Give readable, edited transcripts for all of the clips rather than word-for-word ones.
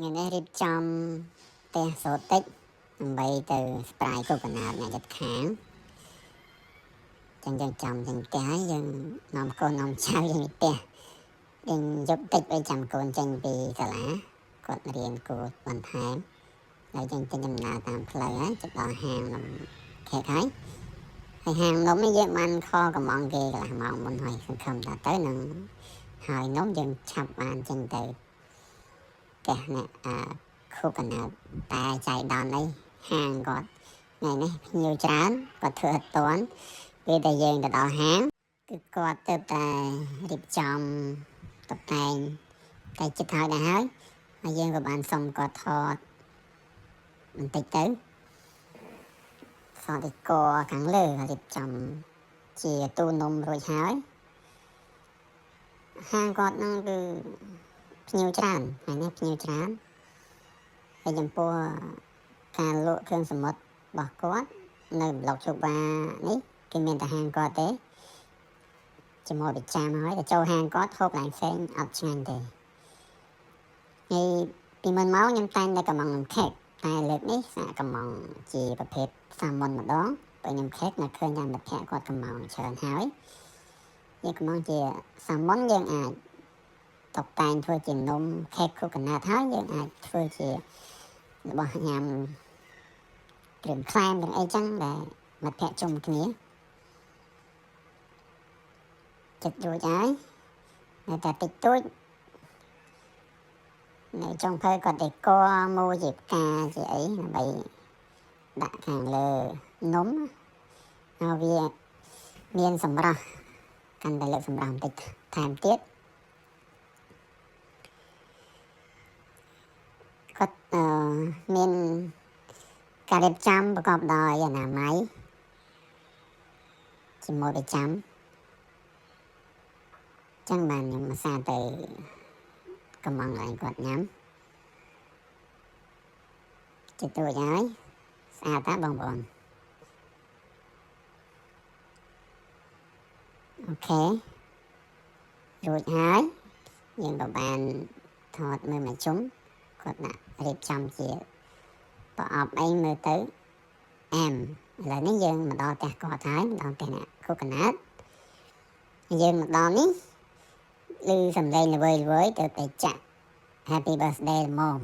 ngày nayរៀបចំផ្ទះសូតិចដើម្បីទៅស្ប្រាយកូកណាតអ្នកចិត្តខាងចឹងយើងចាំទាំងផ្ទះហើយយើងនាំកូននាំចៅយើងផ្ទះយើងយកតិចទៅចាំកូនចេញពីសាលាគាត់រៀនគួរបន្ថែមហើយយើងទៅដំណើរតាមផ្លូវហើយទៅដល់ហាងនំខេកហើយហាងនំនេះយើងបានខកកំងគេកន្លះម៉ោងមុនហើយសង្ឃឹមថាទៅនឹងហើយនំយើងឆាប់បានចេញទៅផ្ទះអ្នកគូកណាតតែចៃដន្យអីហាងគាត់ថ្ងៃនេះភ្ញៀវច្រើនគាត់ធ្វើអត់ទាន់ពេលតែយើងទៅដល់ហាងគឺគាត់ទៅតែរៀបចំតុបតែងតែចិត្តហើយដែរហើយយើងក៏បានសុំគាត់ថតបន្តិចទៅសតទីកខាងលើរៀបចំជាទូនំរួចហើយហាងគាត់ហ្នឹងគឺភ្ញៀវច្រើនថ្ងៃនេះភ្ញៀវច្រើនហើយចំពោះការលក់គ្រឿងសមុទ្ររបស់គាត់នៅប្លុកជូបានេះគេមានតែហាងគាត់ទេជាមួយប្រចាំហើយទៅចូលហាងគាត់ហូបឡើងផ្សេងអត់ឆ្ងាញ់ទេហើយពីមុនមកខ្ញុំតែងតែកំងនំខេកតែលើកនេះសាកកំងជាប្រភេទសាម៉ុនម្ដងពេលនំខេកនៅឃើញថាមិត្តភក្តិគាត់កំងច្រើនហើយយើងកំងជាសាម៉ុនយើងអាចតុបតែងធ្វើជានំខេកគូកណាតហើយយើងអាចធ្វើជារបស់ញ៉ាំគ្រឿងខ្លែមទាំងអីចឹងដែលមិត្តភក្តិជុំគ្នាចិត្តរួចហើយនៅតែតិចតួចនៅចុងភៅគាត់ដេកមួយជាផ្កាជាអីដើម្បីដាក់ខាងលើនំហើយវាមានសម្រស់កាន់តែលើកសម្រស់បន្តិចថែមទៀតគាត់មានការរៀបចំប្រកបដោយអនាម័យជាមួយប្រចាំចឹងបានខ្ញុំអាសាទៅកំងឲ្យគាត់ញ៉ាំចិត្តរួចហើយស្អាតតាបងប្អូនអូខេរួចហើយយើងក៏បានថតមើលមកជុំគាត់ដាក់រៀបចំជាប្រអប់អីមើលទៅអែមឥឡូវនេះយើងមកដល់ផ្ទះគាត់ហើយមកដល់ផ្ទះអ្នកគូកណាតយើងមកដល់នេះឮសំឡេងល្វើយទៅតែចាក់ Happy Birthday Mom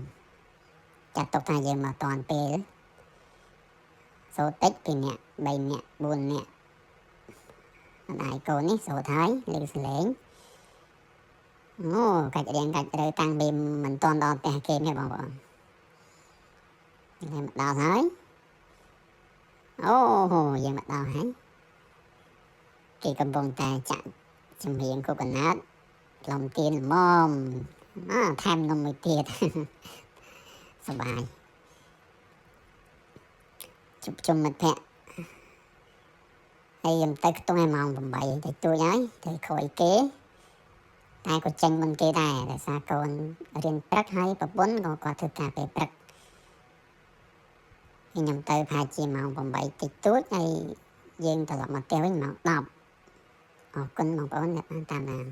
ចាត់ទុកថាយើងមកតាន់ពេលសូតិច2នាក់3នាក់4នាក់ម្ដាយកូននេះសូត្រហើយឮសំឡេងអូកាច់រៀងកាច់រើតាំងពីមិនតាន់ដល់ផ្ទះគេនេះបងប្អូនយើងមកដល់ហើយអូយើងមកដល់ហើយគេកំពុងតែចាក់ចម្រៀងគូកណាតផ្លុំទៀនល្មមថែមនំមួយទៀតសប្បាយជប់ជុំមិត្តភក្តិហើយខ្ញុំទៅខ្ទង់ឲ្យម៉ោង8ទៅទួចហើយទៅក្រោយគេតែក៏ចេញមុនគេដែរដោយសារកូនរៀនព្រឹកហើយប្រពន្ធក៏គាត់ធ្វើការពេលព្រឹកខ្ញុំទៅប្រហែលជាម៉ោង8តិចតួចហើយយើងត្រឡប់មកផ្ទះវិញម៉ោង10អរគុណបងប្អូនដែលបានតាមដាន